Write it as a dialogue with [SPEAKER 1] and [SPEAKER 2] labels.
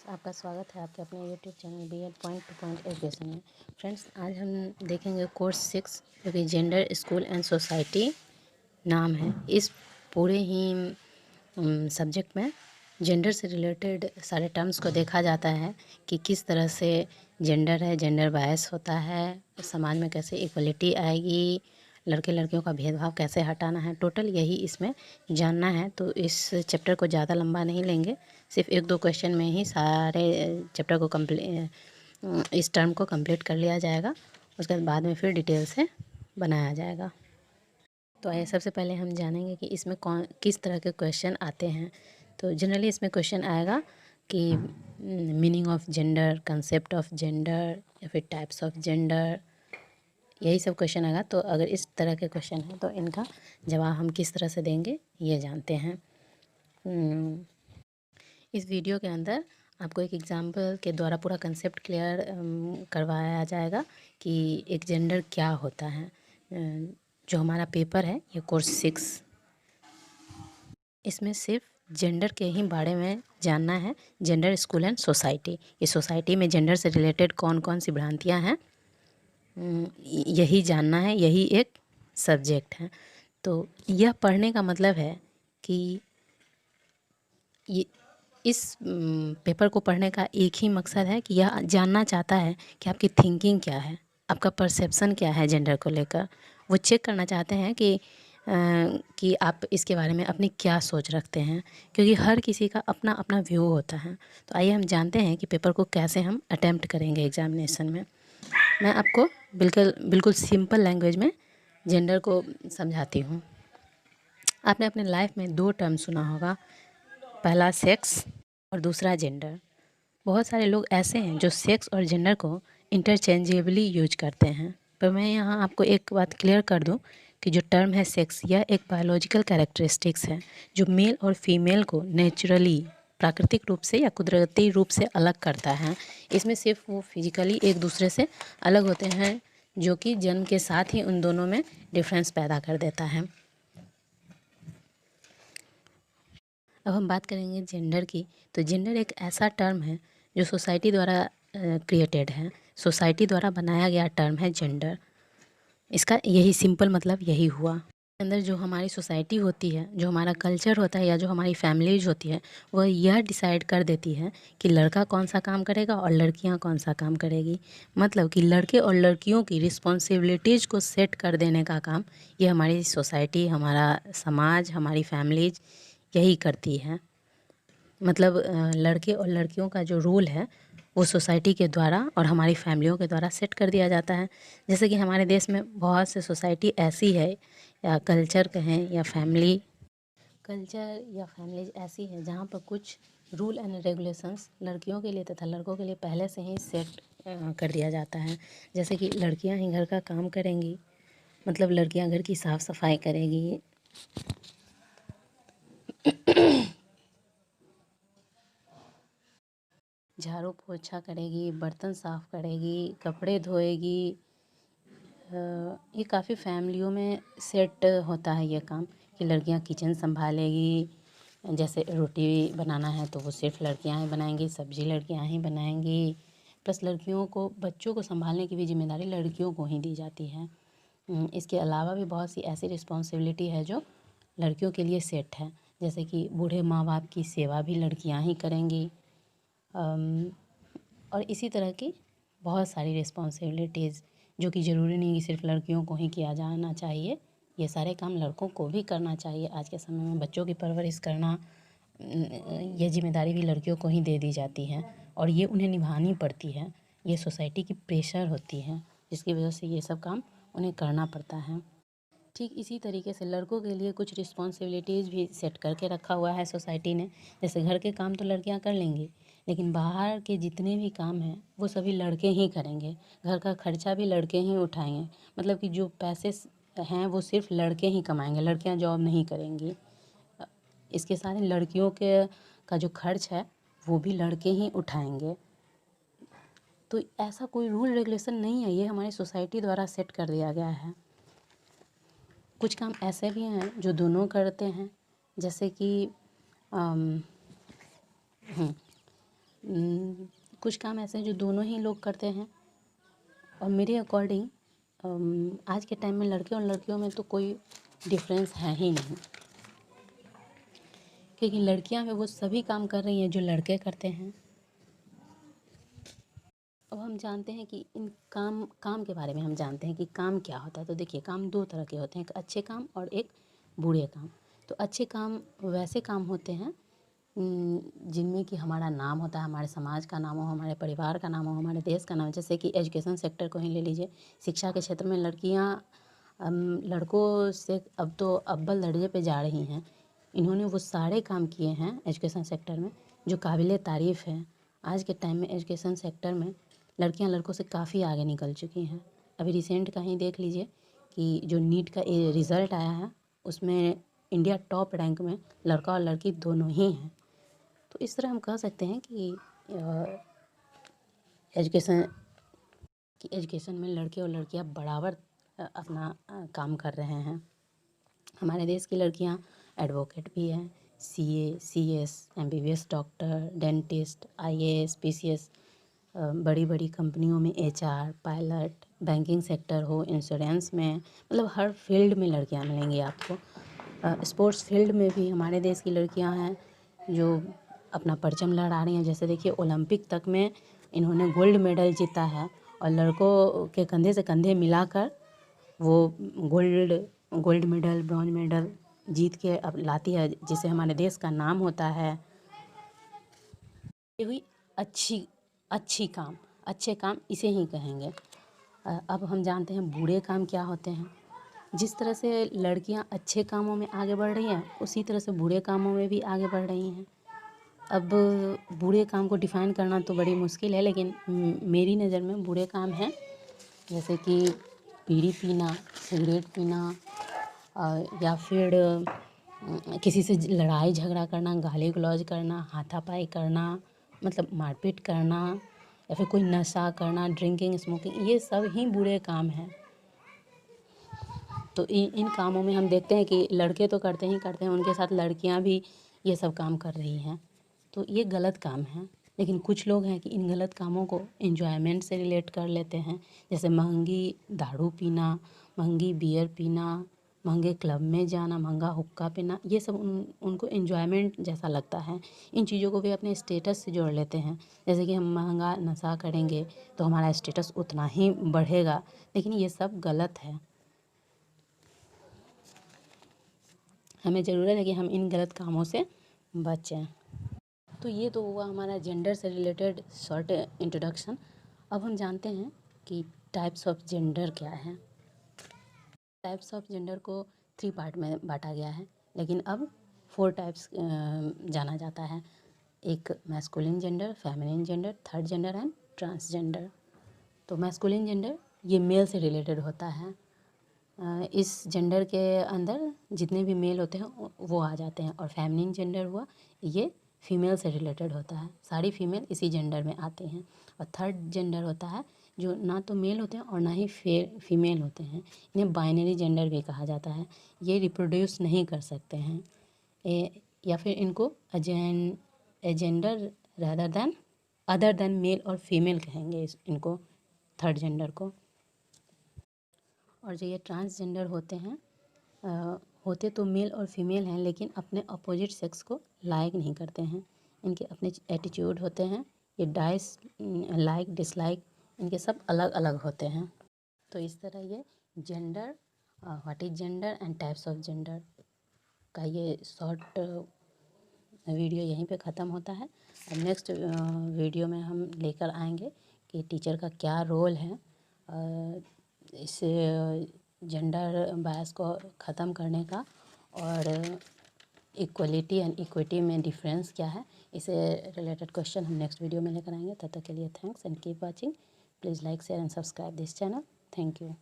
[SPEAKER 1] आपका स्वागत है आपके अपने YouTube channel B Ed point to point education में। फ्रेंड्स, आज हम देखेंगे कोर्स 6 जो कि जेंडर स्कूल एंड सोसाइटी नाम है। इस पूरे ही सब्जेक्ट में जेंडर से रिलेटेड सारे टर्म्स को देखा जाता है कि किस तरह से जेंडर है, जेंडर बायस होता है, समाज में कैसे इक्वलिटी आएगी, लड़के लड़कियों का भेदभाव कैसे हटाना है। टोटल यही इसमें जानना है। तो इस चैप्टर को ज़्यादा लंबा नहीं लेंगे, सिर्फ 1-2 क्वेश्चन में ही सारे चैप्टर को इस टर्म को कंप्लीट कर लिया जाएगा। उसके बाद में फिर डिटेल से बनाया जाएगा। तो आइए सबसे पहले हम जानेंगे कि इसमें किस तरह के क्वेश्चन आते हैं। तो जनरली इसमें क्वेश्चन आएगा कि meaning of gender, concept of gender या फिर टाइप्स ऑफ जेंडर, यही सब क्वेश्चन आएगा। तो अगर इस तरह के क्वेश्चन हैं तो इनका जवाब हम किस तरह से देंगे ये जानते हैं। इस वीडियो के अंदर आपको एक एग्जाम्पल के द्वारा पूरा कंसेप्ट क्लियर करवाया जाएगा कि एक जेंडर क्या होता है। जो हमारा पेपर है ये कोर्स 6, इसमें सिर्फ जेंडर के ही बारे में जानना है। जेंडर स्कूल एंड सोसाइटी, ये सोसाइटी में जेंडर से रिलेटेड कौन कौन सी भ्रांतियाँ हैं यही जानना है, यही एक सब्जेक्ट है। तो यह पढ़ने का मतलब है कि ये इस पेपर को पढ़ने का एक ही मकसद है कि यह जानना चाहता है कि आपकी थिंकिंग क्या है, आपका परसेप्शन क्या है जेंडर को लेकर। वो चेक करना चाहते हैं कि आप इसके बारे में अपनी क्या सोच रखते हैं, क्योंकि हर किसी का अपना अपना व्यू होता है। तो आइए हम जानते हैं कि पेपर को कैसे हम अटेम्प्ट करेंगे एग्जामिनेशन में। मैं आपको बिल्कुल बिल्कुल सिंपल लैंग्वेज में जेंडर को समझाती हूँ। आपने अपने लाइफ में 2 टर्म सुना होगा, पहला सेक्स और दूसरा जेंडर। बहुत सारे लोग ऐसे हैं जो सेक्स और जेंडर को इंटरचेंजेबली यूज करते हैं, पर मैं यहाँ आपको एक बात क्लियर कर दूँ कि जो टर्म है सेक्स, यह एक बायोलॉजिकल कैरेक्टरिस्टिक्स है जो मेल और फीमेल को नेचुरली, प्राकृतिक रूप से या कुदरती रूप से अलग करता है। इसमें सिर्फ वो फिजिकली एक दूसरे से अलग होते हैं, जो कि जन्म के साथ ही उन दोनों में डिफरेंस पैदा कर देता है। अब हम बात करेंगे जेंडर की। तो जेंडर एक ऐसा टर्म है जो सोसाइटी द्वारा क्रिएटेड है, सोसाइटी द्वारा बनाया गया टर्म है जेंडर। इसका यही सिंपल मतलब यही हुआ। अंदर जो हमारी सोसाइटी होती है, जो हमारा कल्चर होता है या जो हमारी फैमिलीज होती है, वह यह डिसाइड कर देती है कि लड़का कौन सा काम करेगा और लड़कियां कौन सा काम करेगी। मतलब कि लड़के और लड़कियों की रिस्पॉन्सिबिलिटीज़ को सेट कर देने का काम ये हमारी सोसाइटी, हमारा समाज, हमारी फैमिलीज यही करती है। मतलब लड़के और लड़कियों का जो रोल है वो सोसाइटी के द्वारा और हमारी फैमिलियों के द्वारा सेट कर दिया जाता है। जैसे कि हमारे देश में बहुत से सोसाइटी ऐसी है, या कल्चर कहें या फैमिलीज ऐसी है जहाँ पर कुछ रूल एंड रेगुलेशंस लड़कियों के लिए तथा लड़कों के लिए पहले से ही सेट कर दिया जाता है। जैसे कि लड़कियां ही घर का काम करेंगी, मतलब लड़कियां घर की साफ़ सफाई करेगी, झाड़ू पोछा करेगी, बर्तन साफ़ करेगी, कपड़े धोएगी। ये काफ़ी फैमिलियों में सेट होता है ये काम कि लड़कियां किचन संभालेगी। जैसे रोटी बनाना है तो वो सिर्फ लड़कियां ही बनाएंगी, सब्जी लड़कियां ही बनाएंगी। प्लस लड़कियों को, बच्चों को संभालने की भी जिम्मेदारी लड़कियों को ही दी जाती है। इसके अलावा भी बहुत सी ऐसी रिस्पॉन्सिबिलिटी है जो लड़कियों के लिए सेट है। जैसे कि बूढ़े माँ बाप की सेवा भी लड़कियां ही करेंगी। और इसी तरह की बहुत सारी रिस्पॉन्सिबिलिटीज़ जो कि ज़रूरी नहीं कि सिर्फ लड़कियों को ही किया जाना चाहिए, ये सारे काम लड़कों को भी करना चाहिए। आज के समय में बच्चों की परवरिश करना, ये जिम्मेदारी भी लड़कियों को ही दे दी जाती है और ये उन्हें निभानी पड़ती है। ये सोसाइटी की प्रेशर होती है जिसकी वजह से ये सब काम उन्हें करना पड़ता है। ठीक इसी तरीके से लड़कों के लिए कुछ रिस्पॉन्सिबिलिटीज़ भी सेट करके रखा हुआ है सोसाइटी ने। जैसे घर के काम तो लड़कियां कर लेंगी, लेकिन बाहर के जितने भी काम हैं वो सभी लड़के ही करेंगे। घर का खर्चा भी लड़के ही उठाएंगे। मतलब कि जो पैसे हैं वो सिर्फ लड़के ही कमाएंगे, लड़कियां जॉब नहीं करेंगी। इसके साथ ही लड़कियों के का जो खर्च है वो भी लड़के ही उठाएंगे। तो ऐसा कोई रूल रेगुलेशन नहीं है, ये हमारी सोसाइटी द्वारा सेट कर दिया गया है। कुछ काम ऐसे भी हैं जो दोनों करते हैं, जैसे कि कुछ काम ऐसे हैं जो दोनों ही लोग करते हैं, और मेरे अकॉर्डिंग आज के टाइम में लड़के और लड़कियों में तो कोई डिफरेंस है ही नहीं, क्योंकि लड़कियां में वो सभी काम कर रही हैं जो लड़के करते हैं। अब हम जानते हैं कि इन काम के बारे में हम जानते हैं कि काम क्या होता है। तो देखिए, काम दो तरह के होते हैं, एक अच्छे काम और एक बुरे काम। तो अच्छे काम वैसे काम होते हैं जिनमें कि हमारा नाम होता है, हमारे समाज का नाम हो, हमारे परिवार का नाम हो, हमारे देश का नाम हो। जैसे कि एजुकेशन सेक्टर को ही ले लीजिए। शिक्षा के क्षेत्र में लड़कियां लड़कों से अब तो अव्वल दर्जे पे जा रही हैं। इन्होंने वो सारे काम किए हैं एजुकेशन सेक्टर में जो काबिले तारीफ़ है। आज के टाइम में एजुकेशन सेक्टर में लड़कियां लड़कों से काफ़ी आगे निकल चुकी हैं। अभी रिसेंट का ही देख लीजिए कि जो नीट का रिज़ल्ट आया है उसमें इंडिया टॉप रैंक में लड़का और लड़की दोनों ही हैं। तो इस तरह हम कह सकते हैं कि एजुकेशन में लड़के और लड़कियां बराबर अपना काम कर रहे हैं। हमारे देश की लड़कियां एडवोकेट भी हैं, CA, CS, MBBS doctor, dentist, IAS, PCS, बड़ी बड़ी कंपनियों में एचआर, पायलट, बैंकिंग सेक्टर हो, इंश्योरेंस में, मतलब हर फील्ड में लड़कियां मिलेंगी आपको। स्पोर्ट्स फील्ड में भी हमारे देश की लड़कियां हैं जो अपना परचम लहरा रही हैं। जैसे देखिए, ओलंपिक तक में इन्होंने गोल्ड मेडल जीता है, और लड़कों के कंधे से कंधे मिलाकर वो गोल्ड मेडल, ब्रॉन्ज मेडल जीत के अब लाती है, जिससे हमारे देश का नाम होता है। ये हुई अच्छे काम इसे ही कहेंगे। अब हम जानते हैं बुरे काम क्या होते हैं। जिस तरह से लड़कियां अच्छे कामों में आगे बढ़ रही हैं, उसी तरह से बुरे कामों में भी आगे बढ़ रही हैं। अब बुरे काम को डिफ़ाइन करना तो बड़ी मुश्किल है, लेकिन मेरी नज़र में बुरे काम हैं जैसे कि बीड़ी पीना, सिगरेट पीना, या फिर किसी से लड़ाई झगड़ा करना, गाली गलौज करना, हाथापाई करना, मतलब मारपीट करना, या फिर कोई नशा करना, ड्रिंकिंग, स्मोकिंग, ये सब ही बुरे काम हैं। तो इन कामों में हम देखते हैं कि लड़के तो करते ही करते हैं, उनके साथ लड़कियां भी ये सब काम कर रही हैं। तो ये गलत काम है। लेकिन कुछ लोग हैं कि इन गलत कामों को एंजॉयमेंट से रिलेट कर लेते हैं। जैसे महंगी दारू पीना, महंगी बियर पीना, महंगे क्लब में जाना, महंगा हुक्का पीना, ये सब उनको एंजॉयमेंट जैसा लगता है। इन चीज़ों को वे अपने स्टेटस से जोड़ लेते हैं। जैसे कि हम महंगा नशा करेंगे तो हमारा स्टेटस उतना ही बढ़ेगा, लेकिन ये सब गलत है। हमें ज़रूरत है कि हम इन गलत कामों से बचें। तो ये तो हुआ हमारा जेंडर से रिलेटेड शॉर्ट इंट्रोडक्शन। अब हम जानते हैं कि टाइप्स ऑफ जेंडर क्या है। टाइप्स ऑफ जेंडर को 3 पार्ट में बांटा गया है, लेकिन अब 4 टाइप्स जाना जाता है। एक masculine gender, feminine gender, third gender and transgender. तो मैस्कुलिन जेंडर ये मेल से रिलेटेड होता है। इस जेंडर के अंदर जितने भी मेल होते हैं वो आ जाते हैं। और फेमिनिन जेंडर हुआ, ये फीमेल से रिलेटेड होता है, सारी फीमेल इसी जेंडर में आती हैं। और थर्ड जेंडर होता है जो ना तो मेल होते हैं और ना ही फीमेल होते हैं, इन्हें बाइनरी जेंडर भी कहा जाता है। ये रिप्रोड्यूस नहीं कर सकते हैं, या फिर इनको जेंडर अदर देन मेल और फीमेल कहेंगे इनको, थर्ड जेंडर को। और जो ये ट्रांसजेंडर होते हैं, होते तो मेल और फीमेल हैं, लेकिन अपने अपोजिट सेक्स को लाइक नहीं करते हैं। इनके अपने एटीट्यूड होते हैं, ये लाइक डिसलाइक इनके सब अलग अलग होते हैं। तो इस तरह ये gender, what is gender and types of gender का ये शॉर्ट वीडियो यहीं पे ख़त्म होता है। अब नेक्स्ट वीडियो में हम लेकर आएंगे कि टीचर का क्या रोल है इस जेंडर बायस को ख़त्म करने का, और इक्वलिटी एंड इक्विटी में डिफरेंस क्या है, इसे रिलेटेड क्वेश्चन हम नेक्स्ट वीडियो में लेकर आएंगे। तब तक के लिए thanks and keep watching. Please like share and subscribe this channel. Thank you.